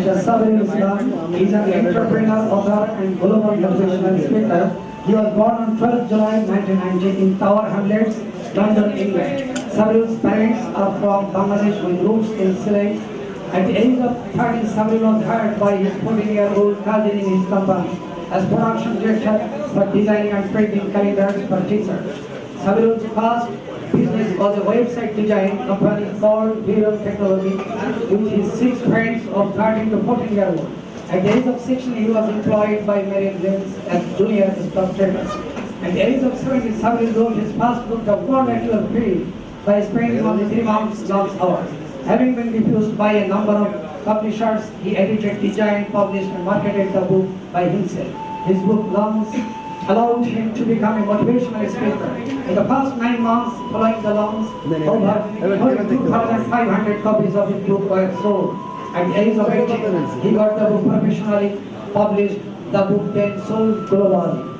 Mr. Sabirul is an entrepreneur, author, and global motivational speaker. He was born on 12 July 1990 in Tower Hamlets, London, England. Sabirul's parents are from Bangladesh with roots in Sylhet. At the age of 13, Sabirul was hired by his 14-year-old cousin in his company as production director for designing and printing calendars for teachers. Sabirul's first business was a website design company called Sabirul Technology with his 6 friends of 13 to 14-year-old. At the age of 16, he was employed by Marine James as junior stock trader. At the age of 17, Sabirul wrote his first book, The World Natural Field, by spending only 3 months long hours. Having been refused by a number of publishers, he edited, designed, published, and marketed the book by himself. His book launch allowed him to become a motivational speaker. In the first 9 months following the launch, over 2,500 copies of his book were sold. At the age of 18, he got the book professionally published. The book then sold globally.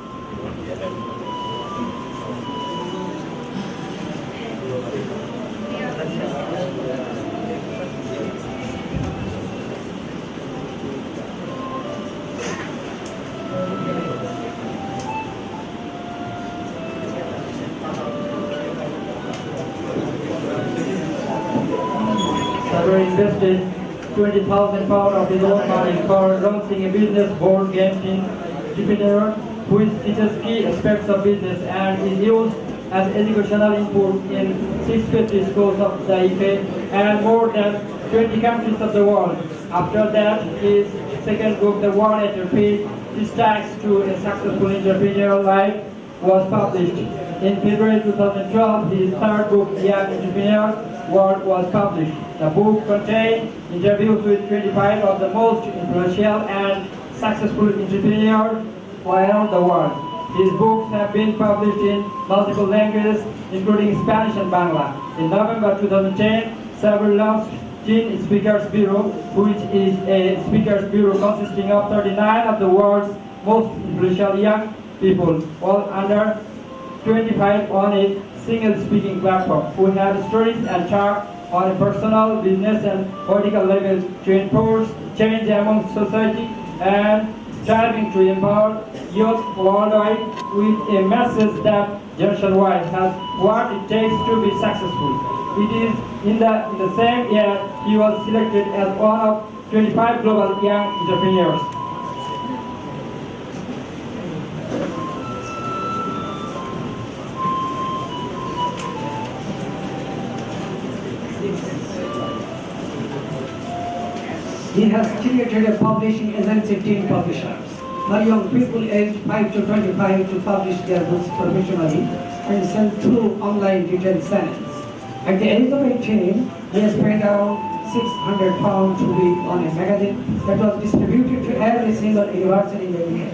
Sabirul invested £20,000 of his own money for launching a business board game entrepreneur which teaches key aspects of business and is used as educational input in 650 schools of the UK and more than 20 countries of the world. After that, his second book, The World Natural Field, His Tax to a Successful Entrepreneurial Life, was published. In February 2012, his third book, Young Entrepreneur World, was published. The book contained interviews with 25 of the most influential and successful entrepreneurs around the world. His books have been published in multiple languages, including Spanish and Bangla. In November 2010, Sabirul launched Teen Speakers Bureau, which is a speakers bureau consisting of 39 of the world's most influential young people, all under 25 on a single speaking platform, who have stories and talk on a personal, business, and political level to enforce change among society and striving to empower youth worldwide with a message that Generation Y has what it takes to be successful. It is in the same year he was selected as one of 25 global young entrepreneurs. He has created a publishing agency, Teen Publishers, for young people aged 5 to 25 to publish their books professionally and sell through online retail channels. At the age of 18, he has spent around £600 a week on a magazine that was distributed to every single university in the UK.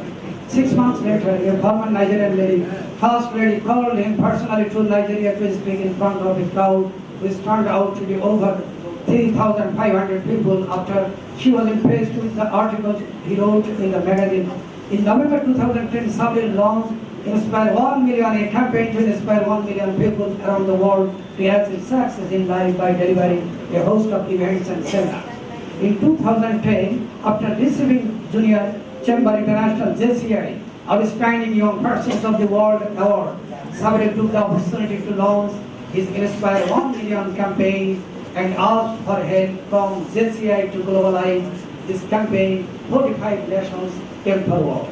6 months later, a former Nigerian lady, first lady, called him personally to Nigeria to speak in front of a crowd, which turned out to be over 3,500 people after she was impressed with the articles he wrote in the magazine. In November 2010, Sabirul launched Inspire 1 Million, a campaign to inspire 1 million people around the world to achieve success in life by delivering a host of events and seminars. In 2010, after receiving Junior Chamber International JCI Outstanding Young Persons of the World Award, Sabirul took the opportunity to launch his Inspire 1 Million campaign and asked for help from JCI to globalize this campaign. 45 nations came forward.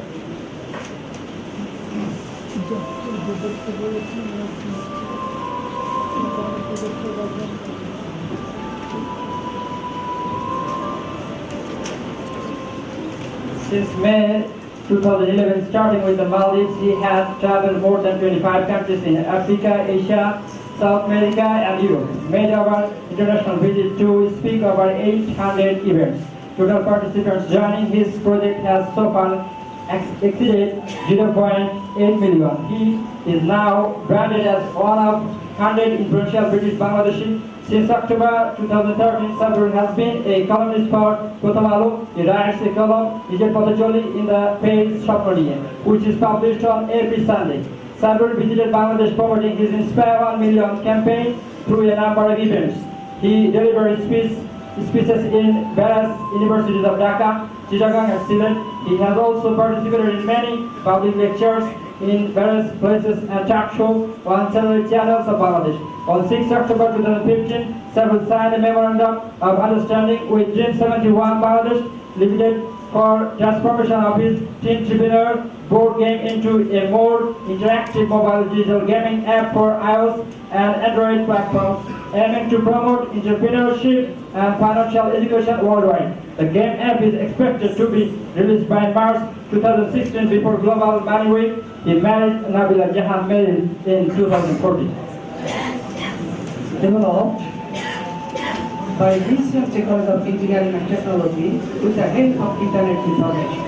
Since May 2011, starting with the Maldives, he has traveled more than 25 countries in Africa, Asia, South America, and Europe. Made over international visits to speak over 800 events. Total participants joining his project has so far exceeded 0.8 million. He is now branded as one of 100 influential British Bangladeshi. Since October 2013, Sabirul has been a columnist for Kotamalo. He writes a column, Nijer Patajoli, in the page Shopnodian, which is published on every Sunday. Sabirul visited Bangladesh promoting his Inspire 1 Million campaign through a number of events. He delivered a speech speeches in various universities of Dhaka, Chittagong, and Sylhet. He has also participated in many public lectures in various places and talk shows on satellite channels of Bangladesh. On 6 October 2015, Sabirul signed a memorandum of understanding with Dream 71 Bangladesh Limited for transformation of his Teen Tribunal board game into a more interactive mobile digital gaming app for iOS and Android platforms, aiming to promote entrepreneurship and financial education worldwide. The game app is expected to be released by March 2016 before Global Money Week. He married Nabila Jahan married in 2014. Developed by research College of Engineering and Technology with the help of Internet information.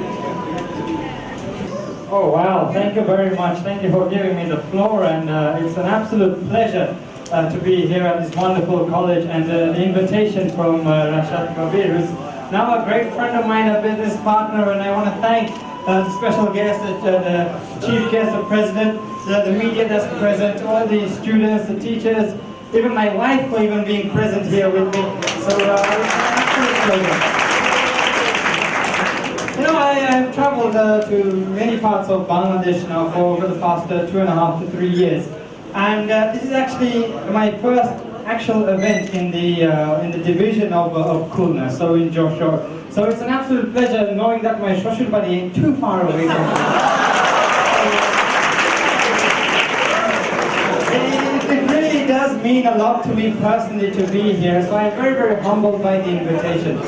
Oh wow, thank you very much. Thank you for giving me the floor, and it's an absolute pleasure to be here at this wonderful college, and the invitation from Rashad Kabir, who's now a great friend of mine, a business partner, and I want to thank the special guest, the chief guest, the president, the media that's present, all the students, the teachers, even my wife for even being present here with me. So it's an absolute pleasure. You know, I have traveled to many parts of Bangladesh now for over the past 2.5 to 3 years. And this is actually my first actual event in the division of Khulna, so in Joshua. So it's an absolute pleasure knowing that my Shoshir Badi ain't too far away from me. It really does mean a lot to me personally to be here, so I'm very, very humbled by the invitation.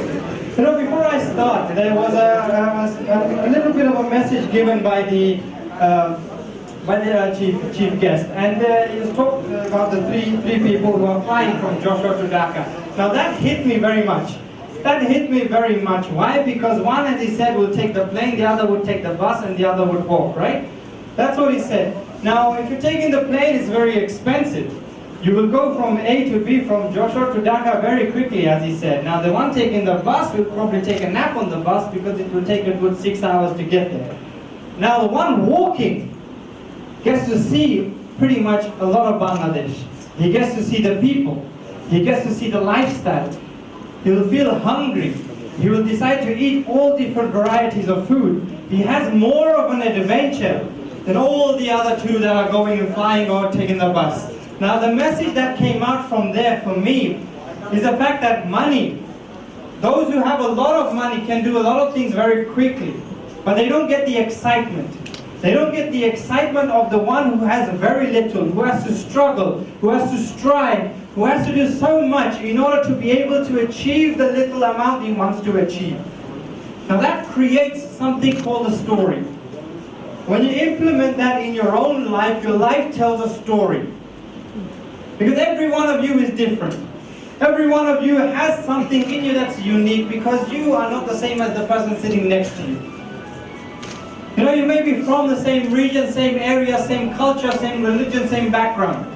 You know, before I start, there was a little bit of a message given by the chief guest, and he was talking about the three people who are flying from Joshua to Dhaka. Now that hit me very much. That hit me very much. Why? Because one, as he said, will take the plane, the other would take the bus, and the other would walk, right? That's what he said. Now, if you're taking the plane, it's very expensive. You will go from A to B, from Joshua to Dhaka very quickly, as he said. Now, the one taking the bus will probably take a nap on the bus because it will take a good 6 hours to get there. Now, the one walking gets to see pretty much a lot of Bangladesh. He gets to see the people. He gets to see the lifestyle. He will feel hungry. He will decide to eat all different varieties of food. He has more of an adventure than all the other two that are going and flying or taking the bus. Now the message that came out from there for me is the fact that money, those who have a lot of money can do a lot of things very quickly, but they don't get the excitement. They don't get the excitement of the one who has very little, who has to struggle, who has to strive, who has to do so much in order to be able to achieve the little amount he wants to achieve. Now that creates something called a story. When you implement that in your own life, your life tells a story. Because every one of you is different. Every one of you has something in you that's unique because you are not the same as the person sitting next to you. You know, you may be from the same region, same area, same culture, same religion, same background.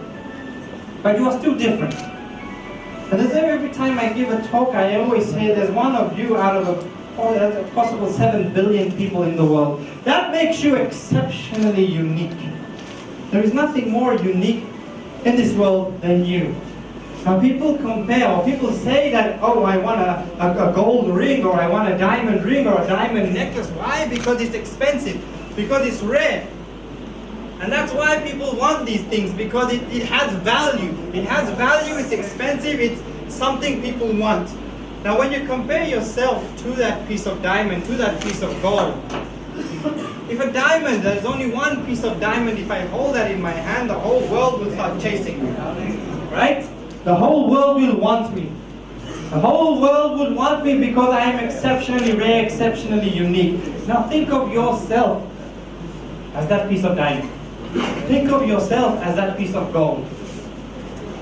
But you are still different. And that's every time I give a talk, I always say there's one of you out of a possible 7 billion people in the world. That makes you exceptionally unique. There is nothing more unique in this world than you. Now people compare, or people say that, oh, I want a gold ring, or I want a diamond ring, or a diamond necklace. Why? Because it's expensive, because it's rare. And that's why people want these things, because it has value. It has value, it's expensive, it's something people want. Now when you compare yourself to that piece of diamond, to that piece of gold, if a diamond, there's only one piece of diamond, if I hold that in my hand, the whole world will start chasing me. Right? The whole world will want me. The whole world would want me because I am exceptionally rare, exceptionally unique. Now think of yourself as that piece of diamond. Think of yourself as that piece of gold.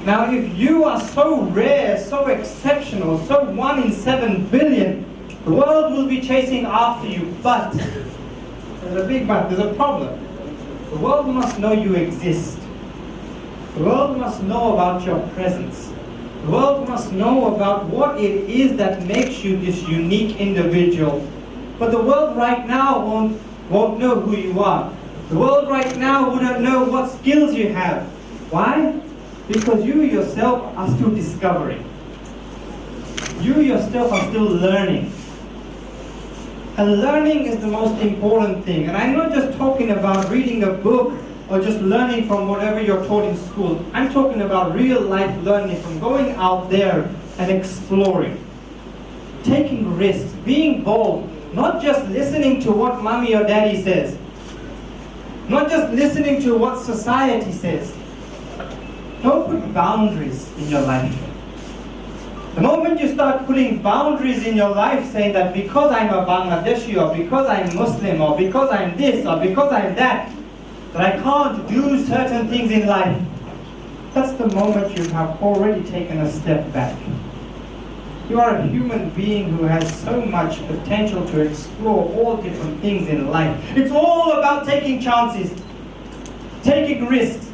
Now if you are so rare, so exceptional, so 1 in 7 billion, the world will be chasing after you. But, there's a big but, there's a problem. The world must know you exist. The world must know about your presence. The world must know about what it is that makes you this unique individual. But the world right now won't know who you are. The world right now wouldn't know what skills you have. Why? Because you yourself are still discovering. You yourself are still learning. And learning is the most important thing. And I'm not just talking about reading a book or just learning from whatever you're taught in school. I'm talking about real life learning, from going out there and exploring, taking risks, being bold, not just listening to what mommy or daddy says, not just listening to what society says. Don't put boundaries in your life. The moment you start putting boundaries in your life, saying that because I'm a Bangladeshi, or because I'm Muslim, or because I'm this, or because I'm that I can't do certain things in life, that's the moment you have already taken a step back. You are a human being who has so much potential to explore all different things in life. It's all about taking chances, taking risks.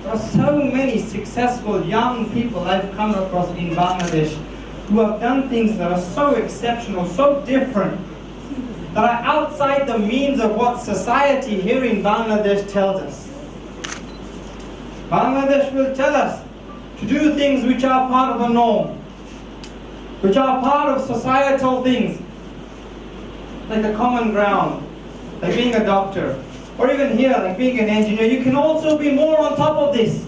There are so many successful young people I've come across in Bangladesh who have done things that are so exceptional, so different, that are outside the means of what society here in Bangladesh tells us. Bangladesh will tell us to do things which are part of the norm, which are part of societal things, like the common ground, like being a doctor, or even here, like being an engineer. You can also be more on top of this.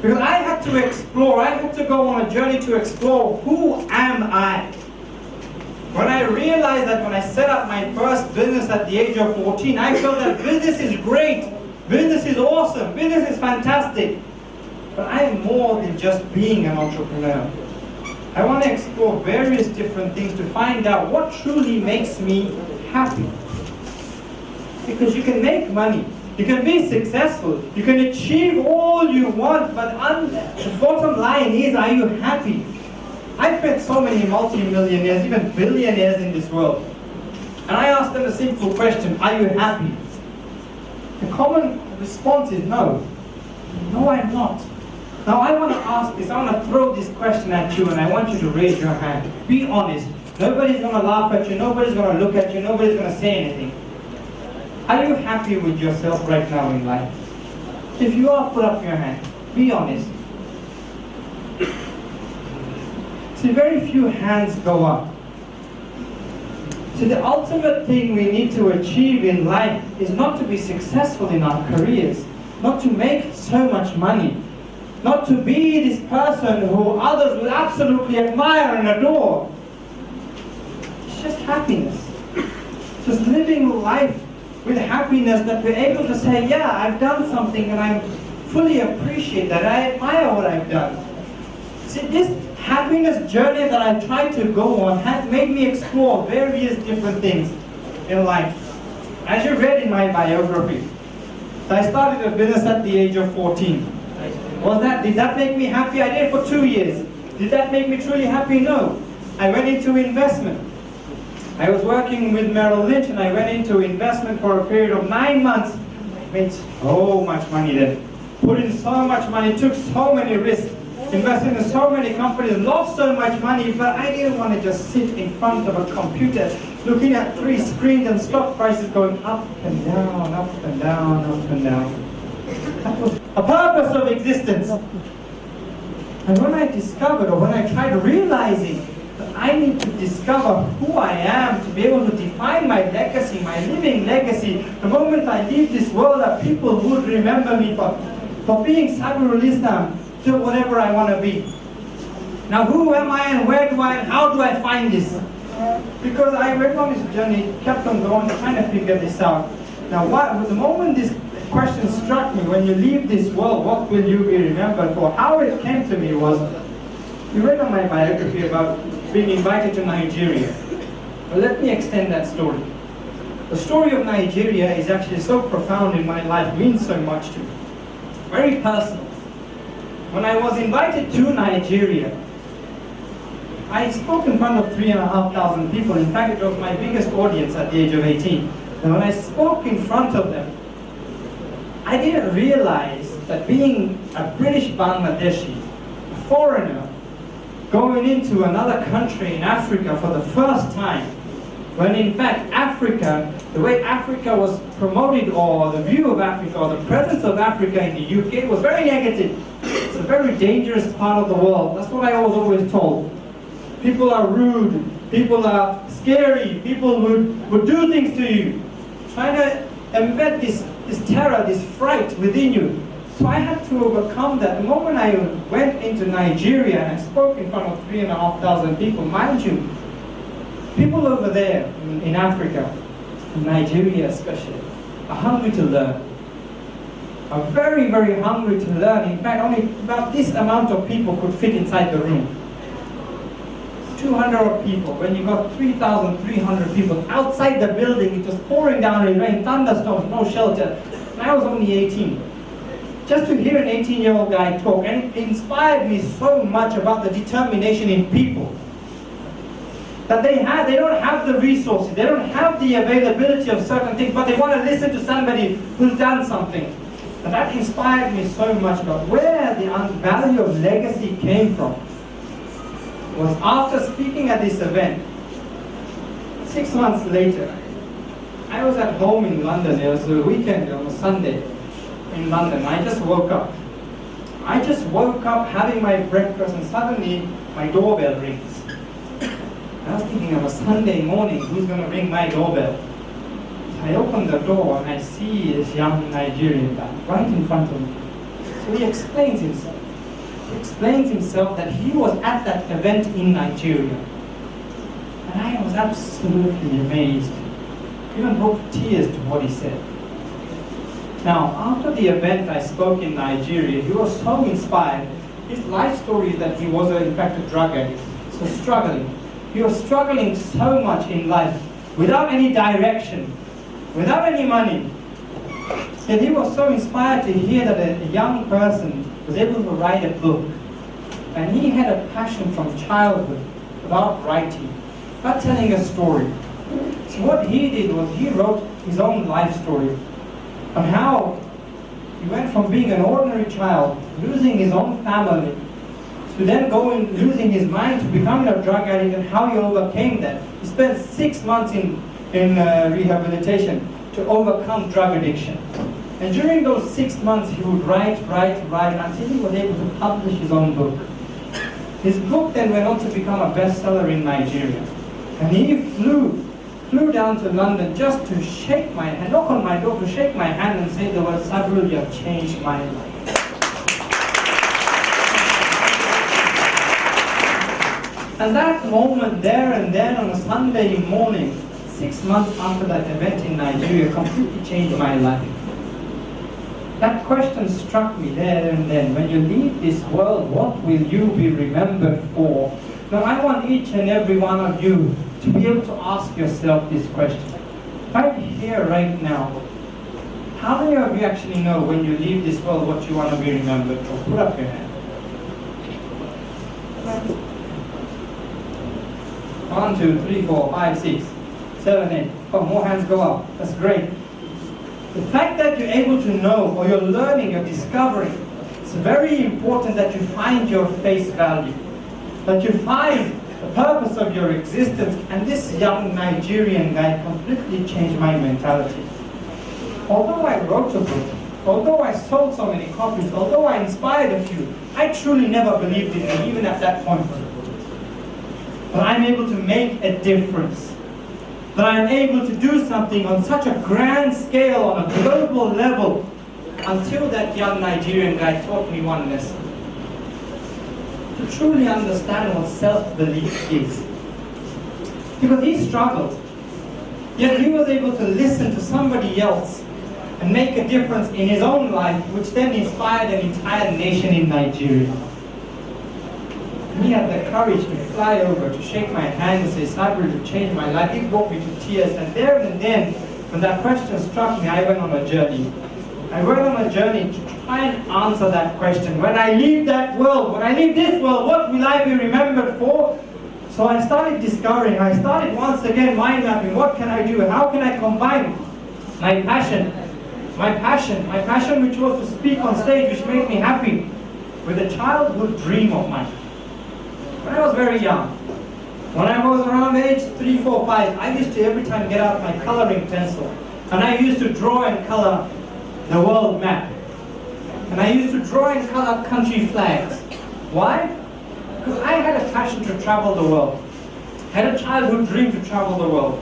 Because I had to explore, I had to go on a journey to explore, who am I? When I realized that when I set up my first business at the age of 14, I felt that business is great, business is awesome, business is fantastic. But I am more than just being an entrepreneur. I want to explore various different things to find out what truly makes me happy. Because you can make money, you can be successful, you can achieve all you want, but the bottom line is, are you happy? I've met so many multi-millionaires, even billionaires in this world. And I ask them a simple question, are you happy? The common response is no. No, I'm not. Now I want to ask this, I want to throw this question at you, and I want you to raise your hand. Be honest. Nobody's going to laugh at you, nobody's going to look at you, nobody's going to say anything. Are you happy with yourself right now in life? If you are, put up your hand. Be honest. See, very few hands go up. So the ultimate thing we need to achieve in life is not to be successful in our careers, not to make so much money, not to be this person who others will absolutely admire and adore. It's just happiness. Just living life with happiness, that we're able to say, yeah, I've done something and I fully appreciate that, I admire what I've done. See, this happiness journey that I tried to go on has made me explore various different things in life. As you read in my biography, I started a business at the age of 14. Did that make me happy? I did it for 2 years. Did that make me truly happy? No. I went into investment. I was working with Merrill Lynch, and I went into investment for a period of 9 months. I made so much money then. Put in so much money, took so many risks, invested in so many companies, lost so much money, but I didn't want to just sit in front of a computer looking at 3 screens and stock prices going up and down, up and down, up and down. That was a purpose of existence. And when I discovered, or when I tried realizing that I need to discover who I am to be able to define my legacy, my living legacy, the moment I leave this world, that people would remember me for being Sabirul Islam, to whatever I want to be. Now who am I, and where do I, and how do I find this? Because I went on this journey, kept on going, trying to figure this out. Now the moment this question struck me, when you leave this world, what will you be remembered for? How it came to me was, you read on my biography about being invited to Nigeria. Well, let me extend that story. The story of Nigeria is actually so profound in my life, means so much to me. Very personal. When I was invited to Nigeria, I spoke in front of 3,500 people. In fact, it was my biggest audience at the age of 18. And when I spoke in front of them, I didn't realize that being a British Bangladeshi, a foreigner, going into another country in Africa for the first time, when in fact Africa, the way Africa was promoted, or the view of Africa, or the presence of Africa in the UK was very negative. It's a very dangerous part of the world. That's what I was always told. People are rude, people are scary, people would do things to you. Trying to embed this terror, this fright within you. So I had to overcome that. The moment I went into Nigeria and I spoke in front of 3,500 people, mind you, people over there in Africa, in Nigeria especially, are hungry to learn. Are very, very hungry to learn. In fact, only about this amount of people could fit inside the room. 200 people. When you got 3,300 people outside the building, it was pouring down in rain, thunderstorms, no shelter. And I was only 18. Just to hear an 18-year-old guy talk, and it inspired me so much about the determination in people. That they don't have the resources, they don't have the availability of certain things, but they want to listen to somebody who's done something. And that inspired me so much about where the value of legacy came from. Was after speaking at this event, 6 months later, I was at home in London. It was a weekend, on a Sunday in London. I just woke up. I just woke up having my breakfast and suddenly my doorbell rings. I was thinking of a Sunday morning, who's going to ring my doorbell? I open the door and I see this young Nigerian guy right in front of me. So he explains himself. He explains himself that he was at that event in Nigeria. And I was absolutely amazed. Even brought tears to what he said. Now, after the event I spoke in Nigeria, he was so inspired. His life story is that he was in fact a drug addict. So struggling. He was struggling so much in life, without any direction, without any money. And he was so inspired to hear that a young person was able to write a book. And he had a passion from childhood about writing, about telling a story. So what he did was he wrote his own life story on how he went from being an ordinary child, losing his own family, to then losing his mind, to becoming a drug addict, and how he overcame that. He spent 6 months in rehabilitation to overcome drug addiction. And during those 6 months, he would write until he was able to publish his own book. His book then went on to become a bestseller in Nigeria. And he flew down to London just to shake my hand, knock on my door, to shake my hand and say the word, "Sabirul, you have changed my life." And that moment there and then on a Sunday morning, 6 months after that event in Nigeria, completely changed my life. That question struck me there and then. When you leave this world, what will you be remembered for? Now I want each and every one of you to be able to ask yourself this question. Right here, right now, how many of you actually know when you leave this world what you want to be remembered for? Put up your hand. 1, 2, 3, 4, 5, 6, 7, 8. Oh, more hands go up. That's great. The fact that you're able to know, or you're learning, you're discovering, it's very important that you find your face value. That you find the purpose of your existence. And this young Nigerian guy completely changed my mentality. Although I wrote a book, although I sold so many copies, although I inspired a few, I truly never believed in me, even at that point. But I'm able to make a difference. That I'm able to do something on such a grand scale, on a global level, until that young Nigerian guy taught me one lesson. To truly understand what self-belief is. Because he struggled, yet he was able to listen to somebody else and make a difference in his own life, which then inspired an entire nation in Nigeria. He had the courage to fly over, to shake my hand and say, "Sabirul, you changed my life." He brought me to tears. And there and then, when that question struck me, I went on a journey. I went on a journey to try and answer that question. When I leave that world, when I leave this world, what will I be remembered for? So I started discovering, I started once again mind mapping. What can I do? How can I combine my passion which was to speak on stage, which made me happy, with a childhood dream of mine. When I was very young, when I was around age 3, 4, 5, I used to every time get out my coloring pencil, and I used to draw and color the world map. And I used to draw and color country flags. Why? Because I had a passion to travel the world. I had a childhood dream to travel the world.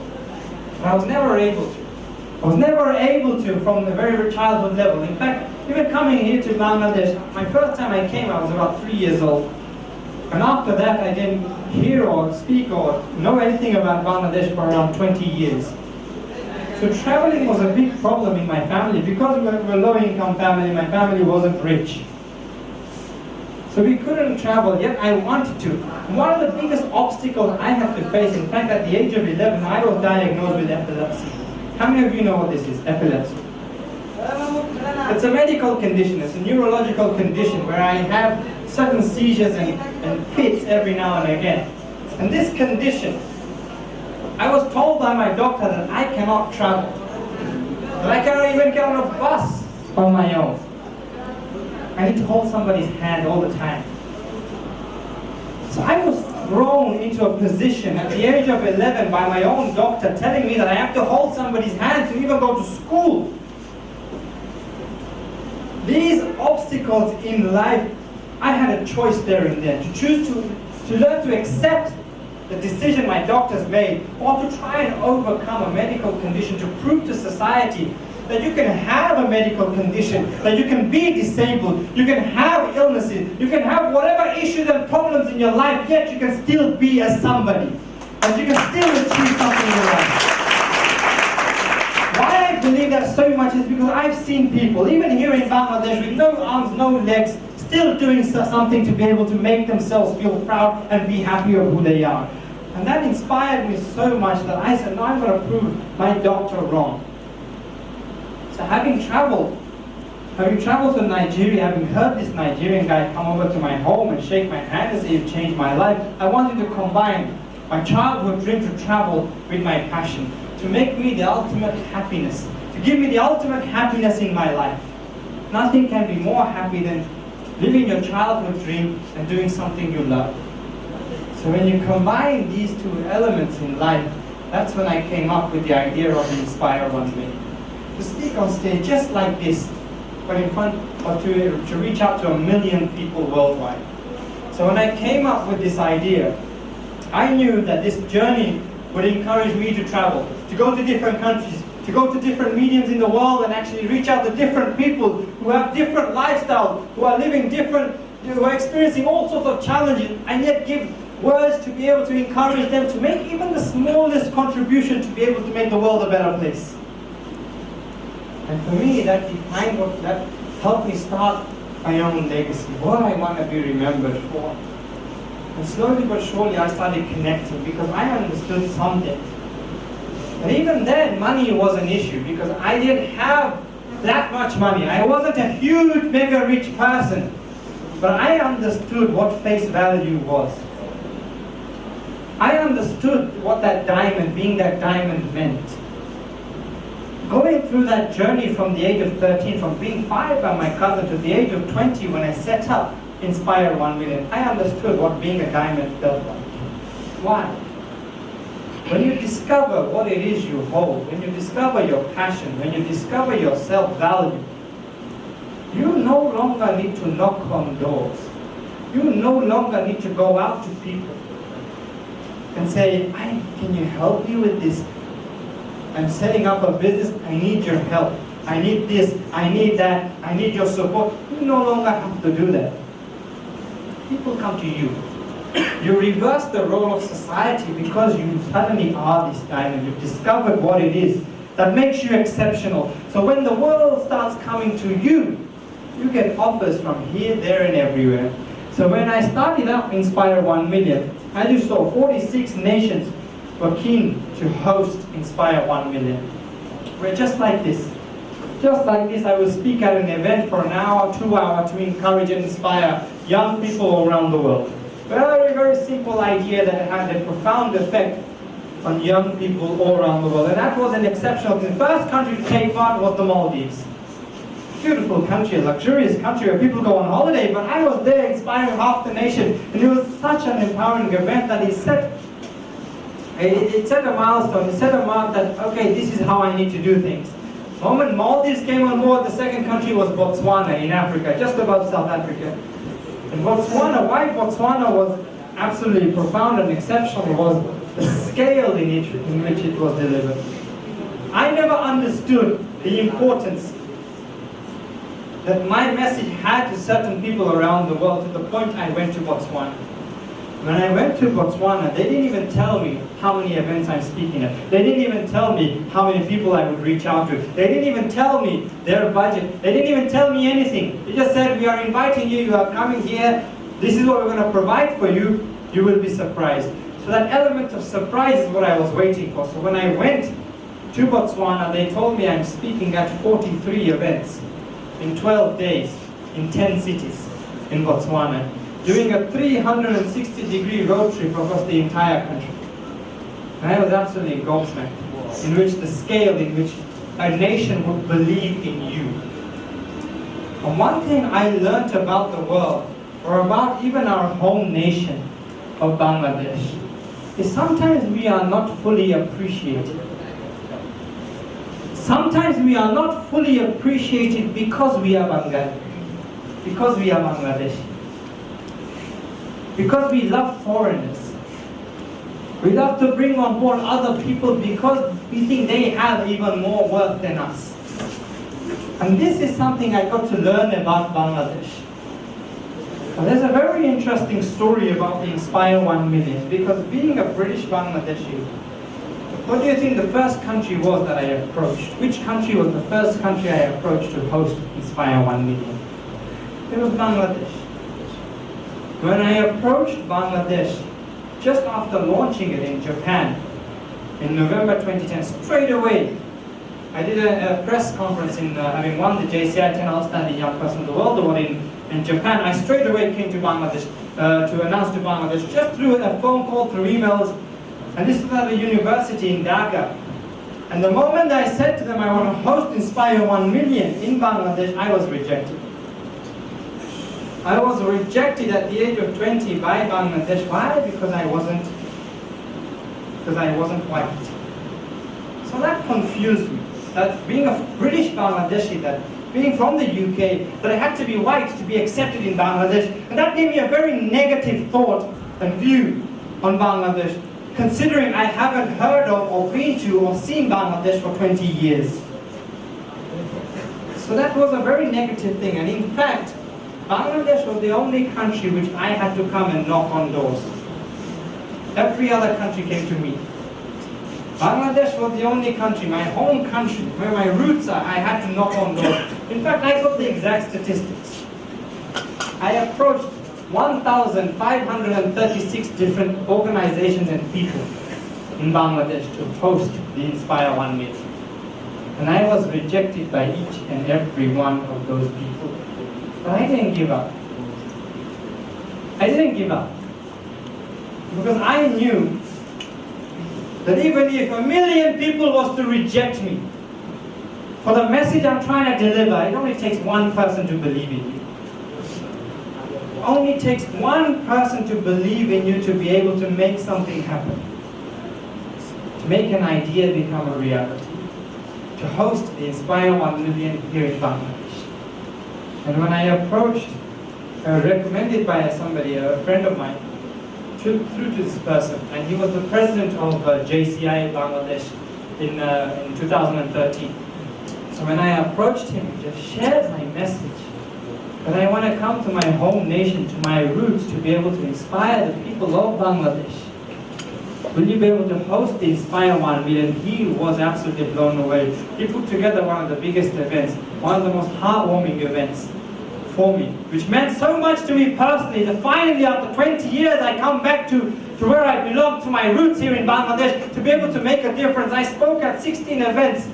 But I was never able to. I was never able to from the very childhood level. In fact, even coming here to Bangladesh, my first time I came, I was about 3 years old. And after that, I didn't hear or speak or know anything about Bangladesh for around 20 years. So traveling was a big problem in my family. Because we were a low-income family, my family wasn't rich. So we couldn't travel, yet I wanted to. One of the biggest obstacles I had to face, in fact, at the age of 11, I was diagnosed with epilepsy. How many of you know what this is, epilepsy? It's a medical condition, it's a neurological condition where I have certain seizures and fits every now and again. And this condition, I was told by my doctor that I cannot travel. That I cannot even get on a bus on my own. I need to hold somebody's hand all the time. So I was thrown into a position at the age of 11 by my own doctor telling me that I have to hold somebody's hand to even go to school. These obstacles in life, I had a choice there and then to choose to learn to accept the decision my doctors made, or to try and overcome a medical condition, to prove to society that you can have a medical condition, that you can be disabled, you can have illnesses, you can have whatever issues and problems in your life, yet you can still be a somebody, and you can still achieve something in life. Why I believe that so much is because I've seen people, even here in Bangladesh, with no arms, no legs, still doing something to be able to make themselves feel proud and be happy of who they are. And that inspired me so much that I said, no, I'm going to prove my doctor wrong. So having traveled to Nigeria, having heard this Nigerian guy come over to my home and shake my hand and say, "You've changed my life," I wanted to combine my childhood dream to travel with my passion, to make me the ultimate happiness, to give me the ultimate happiness in my life. Nothing can be more happy than living your childhood dream and doing something you love. So when you combine these two elements in life, that's when I came up with the idea of Inspire 1 Million. To speak on stage just like this, but in front, or to reach out to 1 million people worldwide. So when I came up with this idea, I knew that this journey would encourage me to travel, to go to different countries, to go to different mediums in the world and actually reach out to different people who have different lifestyles, who are living different, who are experiencing all sorts of challenges, and yet give words to be able to encourage them to make even the smallest contribution to be able to make the world a better place. And for me, that helped me start my own legacy, what I want to be remembered for. And slowly but surely I started connecting because I understood something. And even then, money was an issue because I didn't have that much money. I wasn't a huge, mega rich person. But I understood what face value was. I understood what that diamond, being that diamond, meant. Going through that journey from the age of 13, from being fired by my cousin to the age of 20 when I set up Inspire 1 Million, I understood what being a diamond felt like. Why? When you discover what it is you hold, when you discover your passion, when you discover your self-value, you no longer need to knock on doors. You no longer need to go out to people and say, can you help me with this? I'm setting up a business, I need your help. I need this, I need that, I need your support. You no longer have to do that. People come to you. You reverse the role of society because you suddenly are this diamond. You've discovered what it is that makes you exceptional. So when the world starts coming to you, you get offers from here, there, and everywhere. So when I started up Inspire 1 Million, as you saw, 46 nations were keen to host Inspire 1 Million. We're just like this. Just like this, I will speak at an event for an hour, 2 hours to encourage and inspire young people all around the world. Very, very simple idea that had a profound effect on young people all around the world. And that was an exceptional thing. The first country to take part was the Maldives. Beautiful country, a luxurious country where people go on holiday, but I was there inspiring half the nation, and it was such an empowering event that it set a milestone, it set a mark that, okay, this is how I need to do things. The moment Maldives came on board, the second country was Botswana in Africa, just above South Africa. And Botswana, why Botswana was absolutely profound and exceptional was the scale in which it was delivered. I never understood the importance that my message had to certain people around the world, to the point I went to Botswana. When I went to Botswana, they didn't even tell me how many events I'm speaking at. They didn't even tell me how many people I would reach out to. They didn't even tell me their budget. They didn't even tell me anything. They just said, we are inviting you, you are coming here, this is what we're going to provide for you, you will be surprised. So that element of surprise is what I was waiting for. So when I went to Botswana, they told me I'm speaking at 43 events in 12 days in 10 cities in Botswana, doing a 360-degree road trip across the entire country. And I was absolutely gobsmacked in which the scale in which a nation would believe in you. And one thing I learned about the world, or about even our home nation of Bangladesh, is sometimes we are not fully appreciated. Sometimes we are not fully appreciated because we are Bangladesh. Because we are Bangladesh. Because we love foreigners. We love to bring on board other people because we think they have even more worth than us. And this is something I got to learn about Bangladesh. And there's a very interesting story about the Inspire 1 Million, because being a British Bangladeshi, what do you think the first country was that I approached? Which country was the first country I approached to host Inspire 1 Million? It was Bangladesh. When I approached Bangladesh, just after launching it in Japan, in November 2010, straight away, I did a press conference in having won the JCI 10 Outstanding Young Person of the World Award in Japan. I straight away came to Bangladesh to announce to Bangladesh, just through a phone call, through emails, and this was at a university in Dhaka. And the moment I said to them I want to host Inspire 1 Million in Bangladesh, I was rejected. I was rejected at the age of 20 by Bangladesh. Why? Because I wasn't white. So that confused me. That being a British Bangladeshi, that being from the UK, that I had to be white to be accepted in Bangladesh, and that gave me a very negative thought and view on Bangladesh, considering I haven't heard of or been to or seen Bangladesh for 20 years. So that was a very negative thing, and in fact, Bangladesh was the only country which I had to come and knock on doors. Every other country came to me. Bangladesh was the only country, my home country, where my roots are, I had to knock on doors. In fact, I got the exact statistics. I approached 1,536 different organizations and people in Bangladesh to host the Inspire 1 Million. And I was rejected by each and every one of those people. But I didn't give up. I didn't give up. Because I knew that even if 1 million people was to reject me, for the message I'm trying to deliver, it only takes one person to believe in you. It only takes one person to believe in you to be able to make something happen. To make an idea become a reality. To host the Inspire 1 Million here in Bangladesh. And when I approached, recommended by somebody, a friend of mine, through to this person, and he was the president of JCI Bangladesh in 2013. So when I approached him, he just shared my message that I want to come to my home nation, to my roots, to be able to inspire the people of Bangladesh. Will you be able to host the Inspire 1 Million? He was absolutely blown away. He put together one of the biggest events, one of the most heartwarming events for me, which meant so much to me personally that finally after 20 years I come back to where I belong, to my roots here in Bangladesh, to be able to make a difference. I spoke at 16 events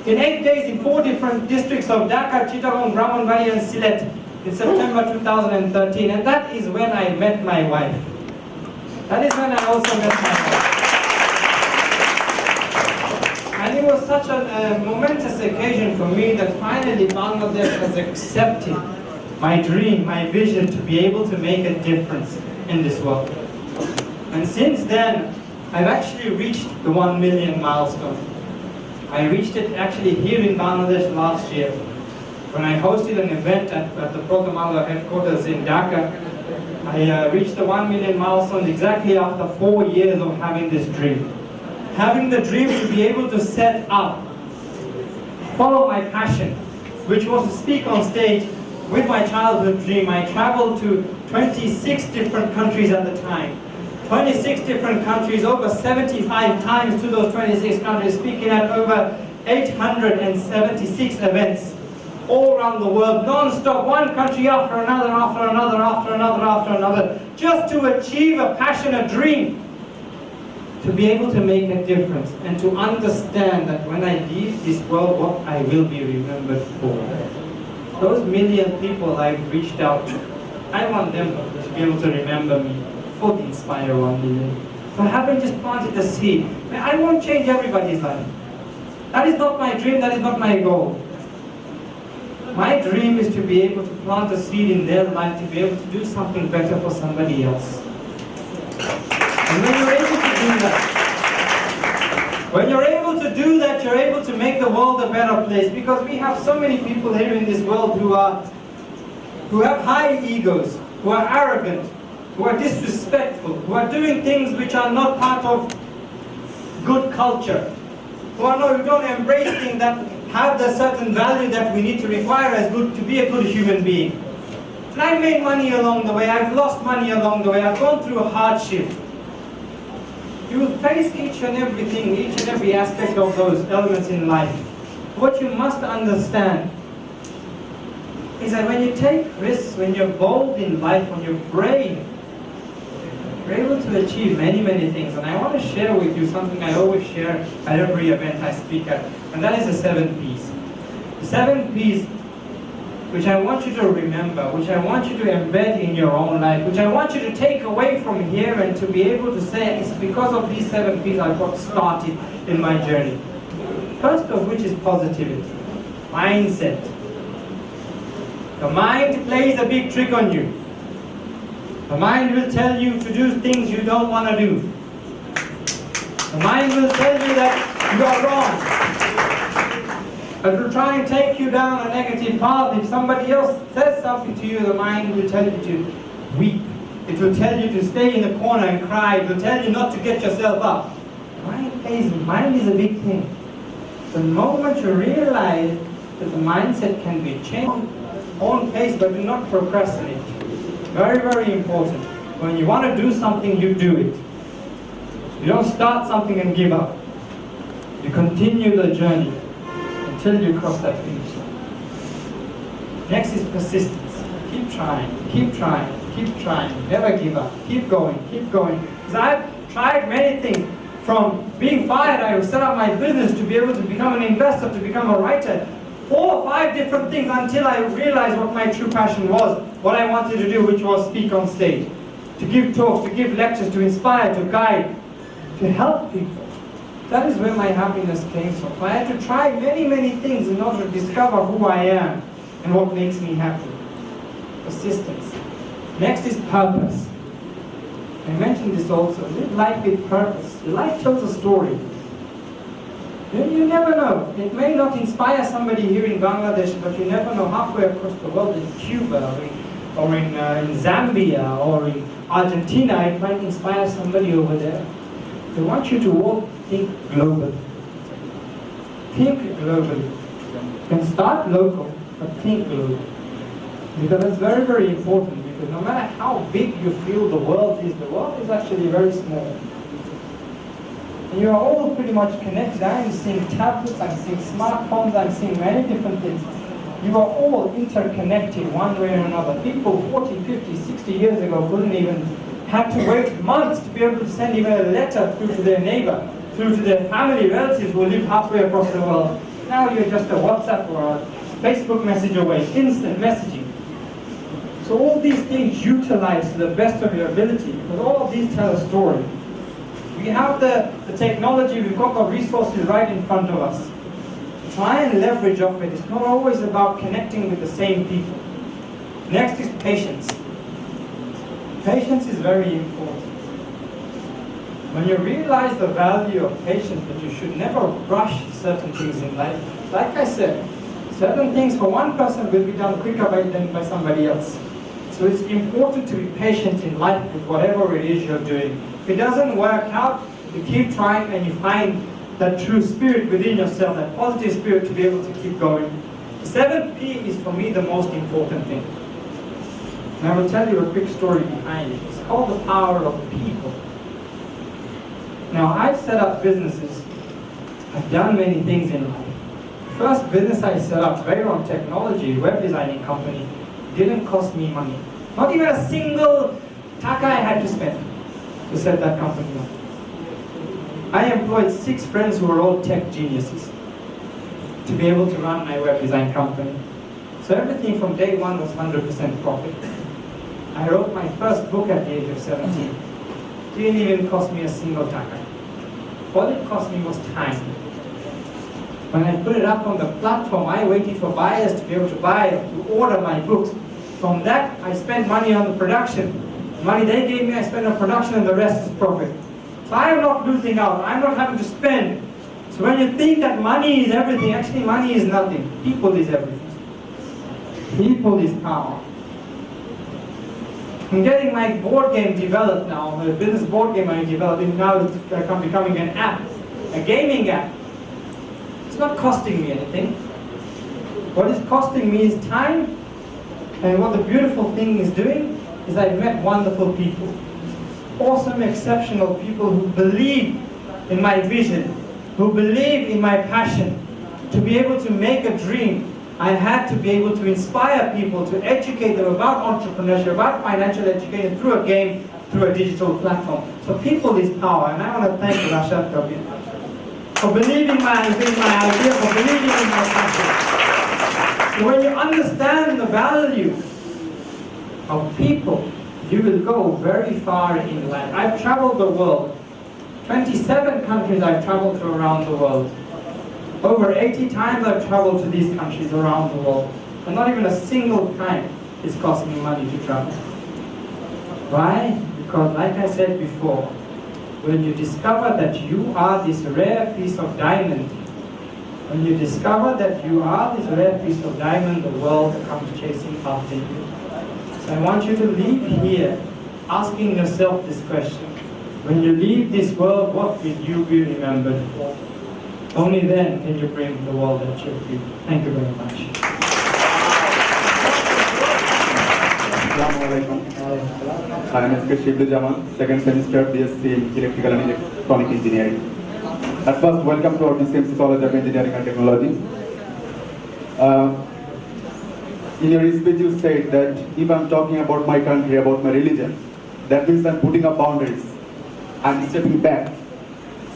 in 8 days in 4 different districts of Dhaka, Chittagong, Brahmanbaria and Sylhet in September 2013, and that is when I met my wife. That is when I also met my wife. And it was such a momentous occasion for me that finally Bangladesh has accepted my dream, my vision to be able to make a difference in this world. And since then, I've actually reached the 1 million milestone. I reached it actually here in Bangladesh last year when I hosted an event at the Protamala headquarters in Dhaka. I reached the 1 million milestone exactly after 4 years of having this dream. Having the dream to be able to set up, follow my passion, which was to speak on stage with my childhood dream. I traveled to 26 different countries at the time. 26 different countries, over 75 times to those 26 countries, speaking at over 876 events all around the world, non-stop, one country after another, after another, after another, after another, just to achieve a passion, a dream, to be able to make a difference and to understand that when I leave this world, what I will be remembered for. Those million people I've reached out to, I want them to be able to remember me for the Inspire 1 million. For having just planted the seed. I won't change everybody's life. That is not my dream, that is not my goal. My dream is to be able to plant a seed in their life, to be able to do something better for somebody else. And when you're able to do that, you're able to make the world a better place, because we have so many people here in this world who have high egos, who are arrogant, who are disrespectful, who are doing things which are not part of good culture, who don't embrace things that have the certain value that we need to require as good to be a good human being. And I've made money along the way, I've lost money along the way, I've gone through a hardship. You will face each and every aspect of those elements in life. What you must understand is that when you take risks, when you're bold in life, when you're brave, you're able to achieve many, many things. And I want to share with you something I always share at every event I speak at, and that is the 7 P's. The 7 P's which I want you to remember, which I want you to embed in your own life, which I want you to take away from here and to be able to say, it's because of these 7 P's I got started in my journey. First of which is positivity, mindset. The mind plays a big trick on you. The mind will tell you to do things you don't want to do. The mind will tell you that you are wrong. It will try and take you down a negative path. If somebody else says something to you, the mind will tell you to weep. It will tell you to stay in the corner and cry. It will tell you not to get yourself up. Mind is a big thing. The moment you realize that the mindset can be changed, own pace, but do not procrastinate. Very, very important. When you want to do something, you do it. You don't start something and give up. You continue the journey until you cross that finish line. Next is persistence. Keep trying, keep trying, keep trying. Never give up. Keep going, keep going. Because I've tried many things. From being fired, I set up my business to be able to become an investor, to become a writer. 4 or 5 different things until I realized what my true passion was, what I wanted to do, which was speak on stage, to give talks, to give lectures, to inspire, to guide, to help people. That is where my happiness came from. I had to try many, many things in order to discover who I am and what makes me happy. Persistence. Next is purpose. I mentioned this also. Live life with purpose. Your life tells a story. You never know. It may not inspire somebody here in Bangladesh, but you never know, halfway across the world, in Cuba or in Zambia or in Argentina, it might inspire somebody over there. I want you to all think globally. Think globally. You can start local, but think globally. Because that's very, very important, because no matter how big you feel the world is actually very small. And you are all pretty much connected. I am seeing tablets, I'm seeing smartphones, I'm seeing many different things. You are all interconnected one way or another. People 40, 50, 60 years ago couldn't even have to wait months to be able to send even a letter through to their neighbor, through to their family, relatives who live halfway across the world. Now you're just a WhatsApp or a Facebook message away, instant messaging. So all these things utilize to the best of your ability, because all of these tell a story. We have the technology, we've got the resources right in front of us. Try and leverage off it. It's not always about connecting with the same people. Next is patience. Patience is very important. When you realize the value of patience, that you should never rush certain things in life. Like I said, certain things for one person will be done quicker than by somebody else. So it's important to be patient in life with whatever it is you're doing. If it doesn't work out, you keep trying and you find that true spirit within yourself, that positive spirit to be able to keep going. The 7P is for me the most important thing. And I will tell you a quick story behind it. It's called the power of people. Now, I've set up businesses. I've done many things in life. The first business I set up, Veyron Technology, web designing company, didn't cost me money. Not even a single taka I had to spend to set that company up. I employed 6 friends who were all tech geniuses to be able to run my web design company. So everything from day one was 100% profit. I wrote my first book at the age of 17. Didn't even cost me a single taka. All it cost me was time. When I put it up on the platform, I waited for buyers to be able to buy, to order my books. From that, I spent money on the production. The money they gave me, I spent on production, and the rest is profit. So I am not losing out. I'm not having to spend. So when you think that money is everything, actually money is nothing. People is everything. People is power. I'm getting my board game developed now. The business board game I'm developing now is becoming an app, a gaming app. It's not costing me anything. What is costing me is time. And what the beautiful thing is doing is I've met wonderful people. Awesome, exceptional people who believe in my vision, who believe in my passion. To be able to make a dream, I had to be able to inspire people, to educate them about entrepreneurship, about financial education through a game, through a digital platform. So people is power, and I want to thank Rashad Kabir for believing in my idea, for believing in my passion. So when you understand the value of people, you will go very far in life. I've traveled the world. 27 countries I've traveled to around the world. Over 80 times I've traveled to these countries around the world. And not even a single time it's cost me money to travel. Why? Because like I said before, when you discover that you are this rare piece of diamond, when you discover that you are this rare piece of diamond, the world comes chasing after you. So I want you to leave here asking yourself this question. When you leave this world, what will you be remembered for? Only then can you bring the world that should be. Thank you very much. I am S.K. Shibli, second semester BSc in Electrical and Electronic Engineering. At first, welcome to our DCMC College of Engineering and Technology. In your speech, you said that if I'm talking about my country, about my religion, that means I'm putting up boundaries. I'm stepping back.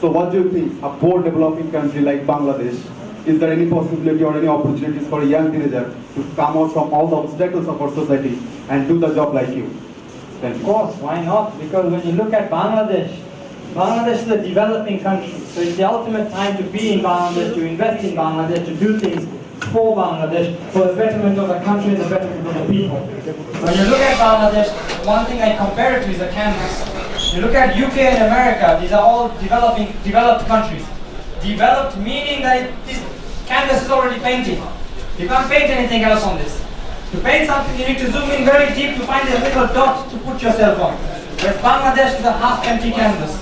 So what do you think, a poor developing country like Bangladesh, is there any possibility or any opportunities for a young teenager to come out from all the obstacles of our society and do the job like you? Thank you. Of course, why not? Because when you look at Bangladesh, Bangladesh is a developing country. So it's the ultimate time to be in Bangladesh, to invest in Bangladesh, to do things for Bangladesh, for the betterment of the country and the betterment of the people. When you look at Bangladesh, one thing I compare it to is a canvas. You look at UK and America, these are all developed countries. Developed meaning that this canvas is already painted. You can't paint anything else on this. To paint something, you need to zoom in very deep to find a little dot to put yourself on. Whereas Bangladesh is a half-empty canvas.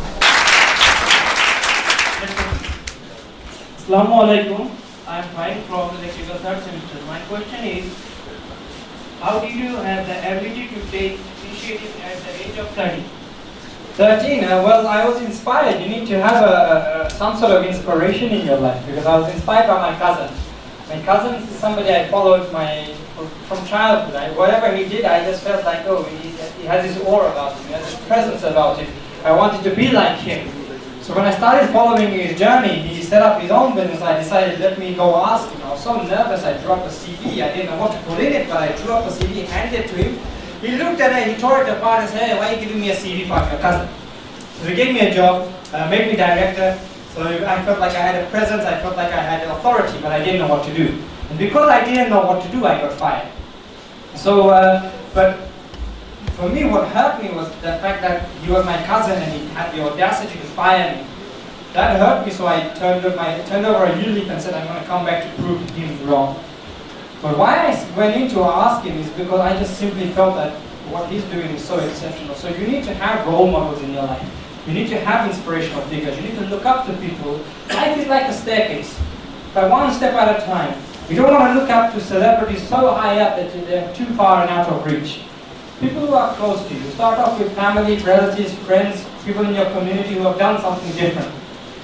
Assalamu alaikum. I am Mike from electrical third semester. My question is, how did you have the ability to take initiative at the age of 30? 13, well, I was inspired. You need to have some sort of inspiration in your life, because I was inspired by my cousin. My cousin is somebody I followed from childhood. Whatever he did, I just felt like, oh, he has this aura about him, he has this presence about him. I wanted to be like him. So when I started following his journey, he set up his own business. I decided, let me go ask him. I was so nervous, I drew up a CV. I didn't know what to put in it, but I drew up a CV, handed it to him. He looked at it, he tore it apart and said, hey, why are you giving me a CV for your cousin? So he gave me a job, made me director. So I felt like I had a presence, I felt like I had authority, but I didn't know what to do. And because I didn't know what to do, I got fired. So, but for me, what hurt me was the fact that he was my cousin and he had the audacity to fire me. That hurt me, so I turned over a new leaf and said, I'm going to come back to prove him wrong. But why I went in to ask him is because I just simply felt that what he's doing is so exceptional. So you need to have role models in your life. You need to have inspirational figures. You need to look up to people. Life is like a staircase, by one step at a time. You don't want to look up to celebrities so high up that they're too far and out of reach. People who are close to you. Start off with family, relatives, friends, people in your community who have done something different.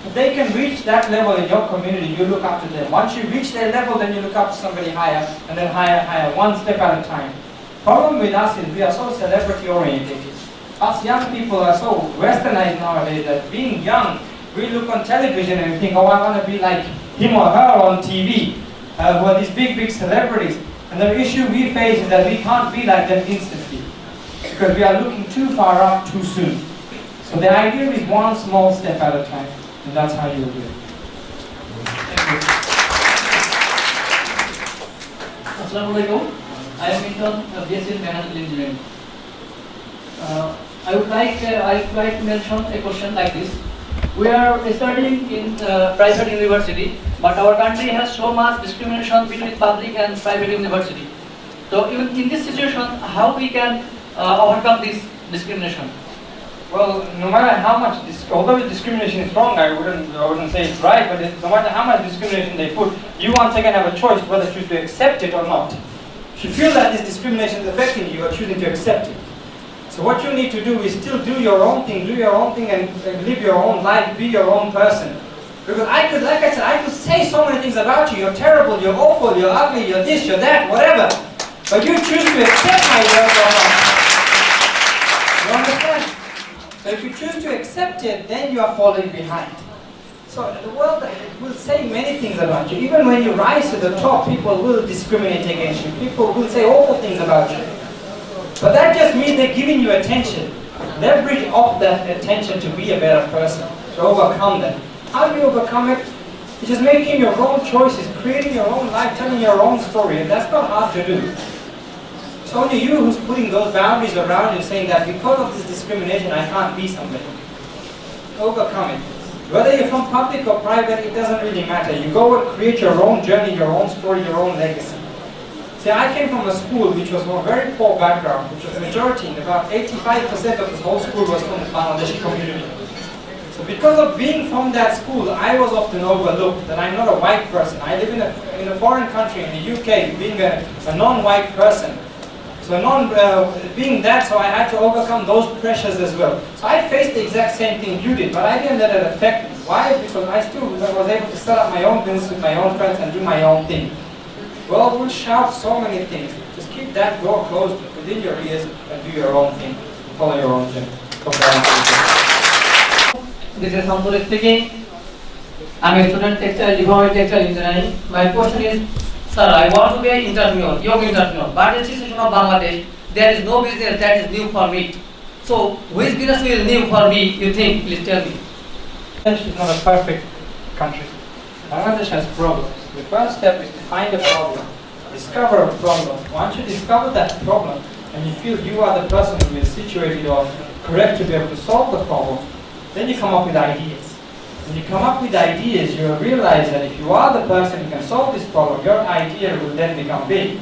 If they can reach that level in your community, you look up to them. Once you reach their level, then you look up to somebody higher, and then higher, higher, one step at a time. Problem with us is we are so celebrity oriented. Us young people are so westernized nowadays that being young, we look on television and think, oh, I want to be like him or her on TV, who are these big, big celebrities. And the issue we face is that we can't be like them instantly, because we are looking too far up too soon. So the idea is one small step at a time, and that's how you will do it. Thank you. Assalamualaikum. I am Minton, BSc in Mechanical Engineering. I would like to mention a question like this. We are studying in private university, but our country has so much discrimination between public and private university. So even in this situation, how we can overcome this discrimination? Well, no matter how much, although discrimination is wrong, I wouldn't say it's right, but no matter how much discrimination they put, you once again have a choice whether choose to accept it or not. If you feel that this discrimination is affecting you, you are choosing to accept it. So what you need to do is still do your own thing and live your own life, be your own person. Because I could, like I said, I could say so many things about you. You're terrible, you're awful, you're ugly, you're this, you're that, whatever. But you choose to accept my words or not. You understand? So if you choose to accept it, then you are falling behind. So the world will say many things about you. Even when you rise to the top, people will discriminate against you. People will say awful things about you. But that just means they're giving you attention. Leverage off that attention to be a better person, to overcome them. How do you overcome it? It's just making your own choices, creating your own life, telling your own story, and that's not hard to do. It's only you who's putting those boundaries around you, saying that because of this discrimination, I can't be somebody. Overcome it. Whether you're from public or private, it doesn't really matter. You go and create your own journey, your own story, your own legacy. See, I came from a school which was from a very poor background, which was the majority, about 85% of the whole school was from the Bangladeshi community. So because of being from that school, I was often overlooked, that I'm not a white person. I live in a foreign country, in the UK, being a non-white person. So being that, so I had to overcome those pressures as well. So I faced the exact same thing you did, but I didn't let it affect me. Why? Because I still was able to set up my own business with my own friends and do my own thing. Well, we'll shout so many things. Just keep that door closed within your ears and do your own thing. Follow your own journey. This is Samsul speaking. I'm a student development textile engineering. My question is, sir, I want to be an entrepreneur, young entrepreneur. But in the situation of Bangladesh, there is no business that is new for me. So, which business will new for me, you think? Please tell me. Bangladesh is not a perfect country. Bangladesh has problems. The first step is to find a problem. Discover a problem. Once you discover that problem, and you feel you are the person who is situated or correct to be able to solve the problem, then you come up with ideas. When you come up with ideas, you will realize that if you are the person who can solve this problem, your idea will then become big.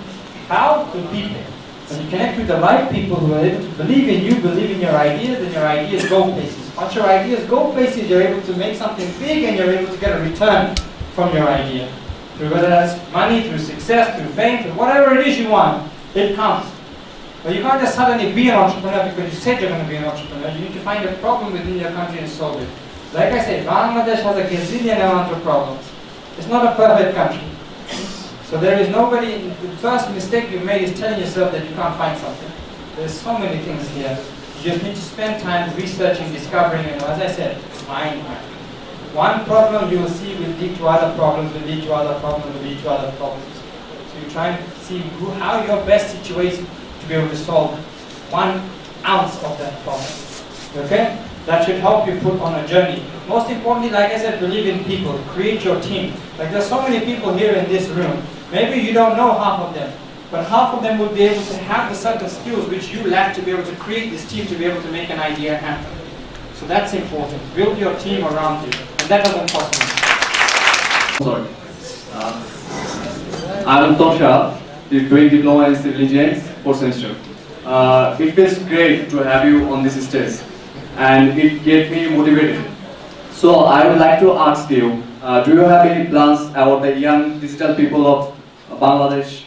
How? Through people. When you connect with the right people who are able to believe in you, believe in your ideas, then your ideas go places. Once your ideas go places, you're able to make something big and you're able to get a return from your idea. Through whether that's money, through success, through fame, through whatever it is you want, it comes. But you can't just suddenly be an entrepreneur because you said you're going to be an entrepreneur. You need to find a problem within your country and solve it. Like I said, Bangladesh has a gazillion amount of problems. It's not a perfect country. So there is nobody, the first mistake you made is telling yourself that you can't find something. There's so many things here. You just need to spend time researching, discovering, and as I said, mind. One problem you will see will lead to other problems, will lead to other problems, will lead to other problems. So you try and see how you're best situated to be able to solve 1 ounce of that problem. Okay? That should help you put on a journey. Most importantly, like I said, believe in people. Create your team. Like there's so many people here in this room. Maybe you don't know half of them, but half of them will be able to have the certain skills which you lack to be able to create this team to be able to make an idea happen. So that's important. Build your team around you. And that doesn't cost money. Sorry. I'm Tosha, doing diploma in civil engineering, 4th semester. It feels great to have you on this stage, and it get me motivated. So I would like to ask you, do you have any plans about the young digital people of Bangladesh?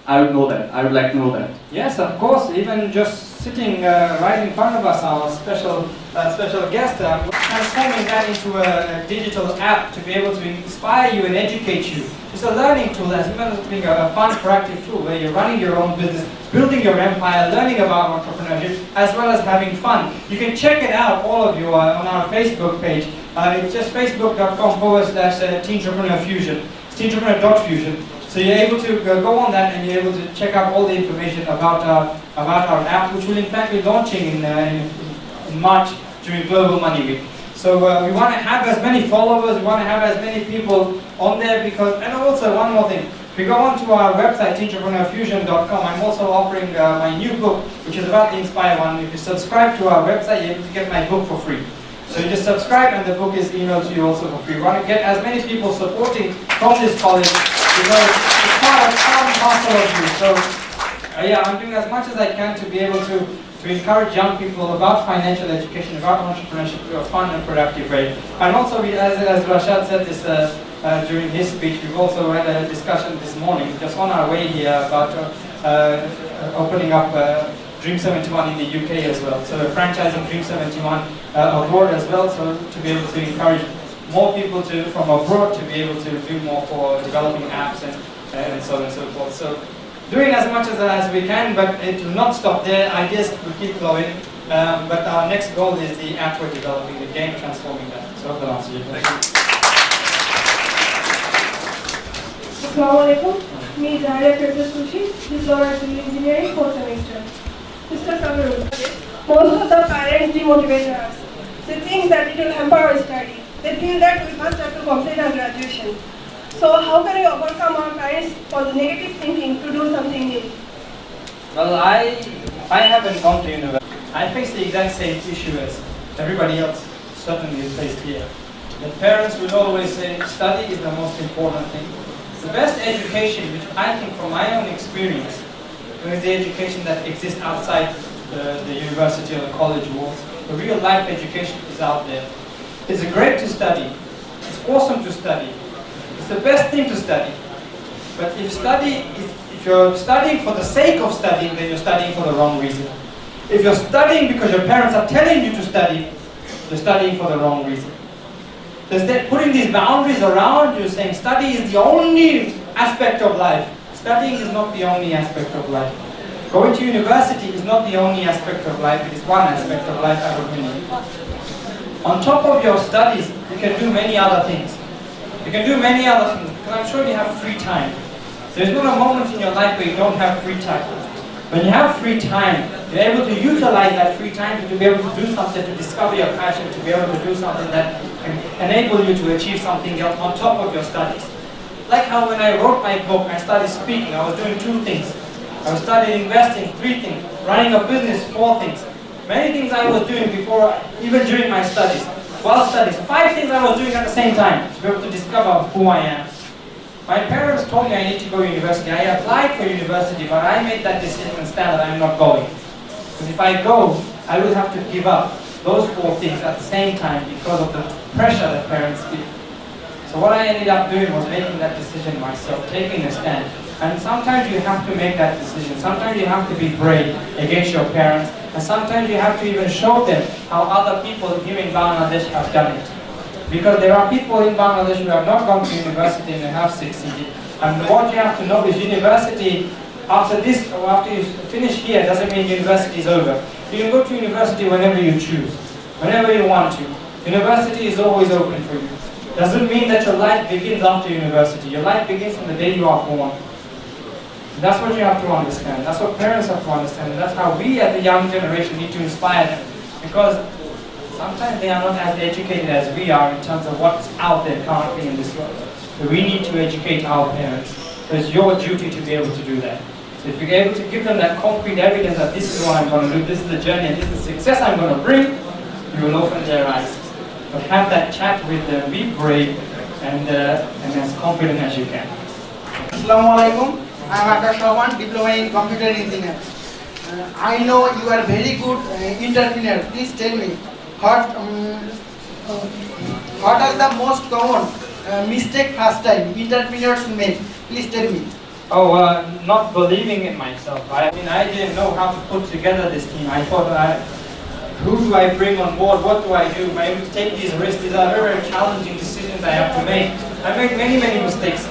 I would know that. I would like to know that. Yes, of course. Even just sitting right in front of us, our special guest, transforming that into a digital app to be able to inspire you and educate you. It's a learning tool as well as being a fun, proactive tool where you're running your own business, building your empire, learning about entrepreneurship, as well as having fun. You can check it out, all of you, on our Facebook page. It's just facebook.com/Teentrepreneur Fusion. It's Teentrepreneur.fusion. So you're able to go on that and you're able to check out all the information about our app, which will in fact be launching in March during Global Money Week. So we want to have as many followers, we want to have as many people on there and also one more thing. If you go onto our website, teentrepreneurfusion.com, I'm also offering my new book, which is about the Inspire One. If you subscribe to our website, you're able to get my book for free. So you just subscribe and the book is emailed to you also for free. We want to get as many people supporting from this college because it's part and parcel of you. So yeah, I'm doing as much as I can to be able to encourage young people about financial education, about entrepreneurship in a fun and productive way. And also, as Rashad said this during his speech, we've also had a discussion this morning, just on our way here, about opening up Dream 71 in the UK as well. So franchising Dream 71 abroad as well, so to be able to encourage more people from abroad to be able to do more for developing apps and so on and so forth. So doing as much as we can, but it will not stop there. Ideas will keep flowing. But our next goal is the app we're developing, the game, transforming that. So I hope that answers your question. Assalamu alaikum. Me, Zahra Princess Sushi, diploma in civil engineering, 4th semester. Mr. Sabirul, most of the parents demotivate us. They think that it will hamper our study. They feel that we must have to complete our graduation. So how can we overcome our parents for the negative thinking to do something new? Well, I haven't gone to university. I face the exact same issue as everybody else certainly is faced here. The parents will always say study is the most important thing. The best education, which I think from my own experience, is the education that exists outside the university or the college walls. The real life education is out there. It's great to study. It's awesome to study. It's the best thing to study. But if you're studying for the sake of studying, then you're studying for the wrong reason. If you're studying because your parents are telling you to study, you're studying for the wrong reason. They're putting these boundaries around you, saying study is the only aspect of life. Studying is not the only aspect of life. Going to university is not the only aspect of life, it is one aspect of life out of many. On top of your studies, you can do many other things. You can do many other things, because I'm sure you have free time. There's not a moment in your life where you don't have free time. When you have free time, you're able to utilize that free time to be able to do something, to discover your passion, to be able to do something that can enable you to achieve something else on top of your studies. Like how when I wrote my book, I started speaking, I was doing 2 things. I started investing, 3 things, running a business, 4 things. Many things I was doing before, even during my studies. While studies, 5 things I was doing at the same time to be able to discover who I am. My parents told me I need to go to university. I applied for university, but I made that decision and stand that I'm not going. Because if I go, I will have to give up those 4 things at the same time because of the pressure that parents give. So what I ended up doing was making that decision myself, taking a stand. And sometimes you have to make that decision. Sometimes you have to be brave against your parents. And sometimes you have to even show them how other people here in Bangladesh have done it. Because there are people in Bangladesh who have not gone to university and have succeeded. And what you have to know is university, after this or after you finish here, doesn't mean university is over. You can go to university whenever you choose, whenever you want to. University is always open for you. Doesn't mean that your life begins after university. Your life begins from the day you are born. That's what you have to understand. That's what parents have to understand. And that's how we as the young generation need to inspire them. Because sometimes they are not as educated as we are in terms of what's out there currently in this world. So we need to educate our parents. So it's your duty to be able to do that. So if you're able to give them that concrete evidence that this is what I'm going to do, this is the journey, and this is the success I'm going to bring, you will open their eyes. But have that chat with them, be brave, and as confident as you can. Assalamu alaikum. I'm Akash Shawan, diploma in computer engineering. I know you are very good entrepreneur. Please tell me what are the most common mistake first time entrepreneurs make? Please tell me. Oh, not believing in myself. I mean, I didn't know how to put together this team. I thought, who do I bring on board? What do I do? Maybe take these risks. These are very challenging decisions I have to make. I made many mistakes.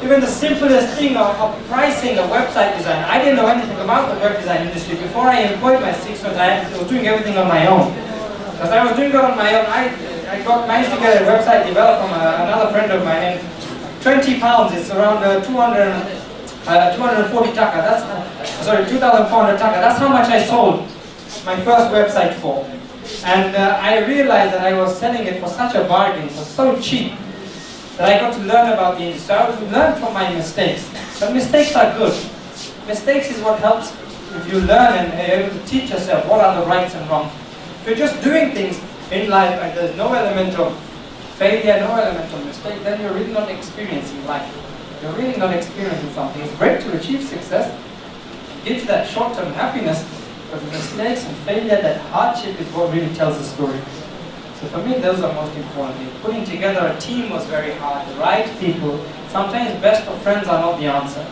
Even the simplest thing of pricing a website design. I didn't know anything about the web design industry. Before I employed my 6 months, I was doing everything on my own. As I was doing it on my own, I managed to get a website developed from another friend of mine. And 20 pounds, it's around 240 taka. That's, sorry, 2,400 taka. That's how much I sold my first website for. And I realized that I was selling it for such a bargain, for so cheap, that I got to learn about the industry. So I was learn from my mistakes. But mistakes are good. Mistakes is what helps if you learn and you're able to teach yourself what are the rights and wrongs. If you're just doing things in life and there's no element of failure, no element of mistake, then you're really not experiencing life. You're really not experiencing something. It's great to achieve success. It gives that short-term happiness, but the mistakes and failure, that hardship is what really tells the story. So for me, those are most important. Putting together a team was very hard. The right people. Sometimes best of friends are not the answer.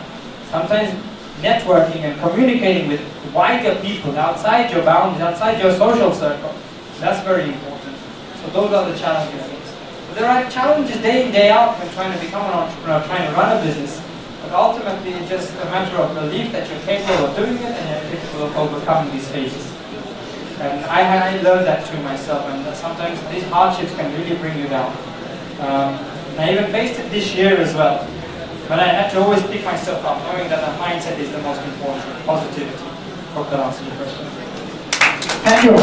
Sometimes networking and communicating with wider people outside your boundaries, outside your social circle, that's very important. So those are the challenging things. But there are challenges day in, day out when trying to become an entrepreneur, trying to run a business. But ultimately, it's just a matter of belief that you're capable of doing it and you're capable of overcoming these phases. And I learned that too myself, and sometimes these hardships can really bring you down. And I even faced it this year as well. But I had to always pick myself up, knowing that the mindset is the most important, positivity. Hope that answers your question. Thank you.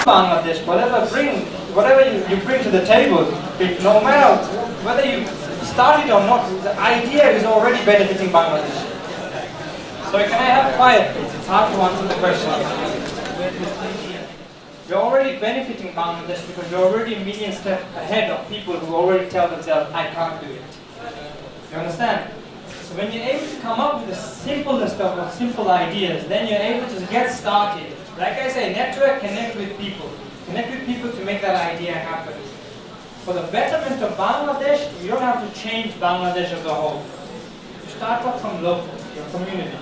Bangladesh, whatever you bring to the table, no matter whether you start it or not, the idea is already benefiting Bangladesh. So can I have quiet, please? It's hard to answer the question. You're already benefiting Bangladesh because you're already a million steps ahead of people who already tell themselves, I can't do it. You understand? So when you're able to come up with the simplest of simple ideas, then you're able to get started. Like I say, network, connect with people. Connect with people to make that idea happen. For the betterment of Bangladesh, you don't have to change Bangladesh as a whole. You start off from local, your community.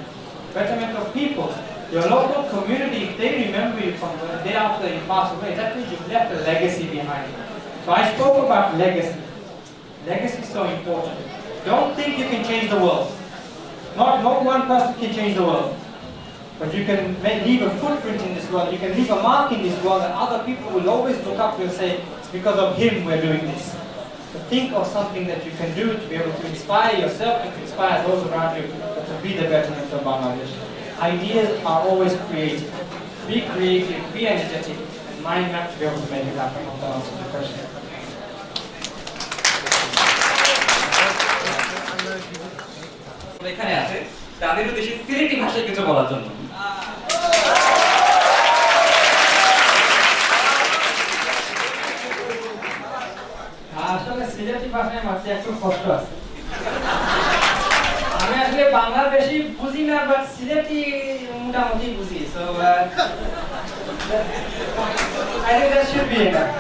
Betterment of people. Your local community, if they remember you from the day after you pass away, that means you've left a legacy behind. So I spoke about legacy. Legacy is so important. Don't think you can change the world. No one person can change the world. But you can leave a footprint in this world. You can leave a mark in this world that other people will always look up to and say, it's because of him we're doing this. So think of something that you can do to be able to inspire yourself and to inspire those around you to be the betterment of Bangladesh. Ideas are always creative. Be creative, be energetic, and mind map to be able to make it happen. Hope that answers the question. এখানে আছে তাদের উদ্দেশ্যে সিলেটি ভাষায় কিছু বলার জন্য। আসলে সিলেটি ভাষায় মাঝে একটু কষ্ট আছে। আমি আসলে বাংলা বেশি বুঝি না, বাট সিলেটি মোটামুটি বুঝি। So I think that should be enough.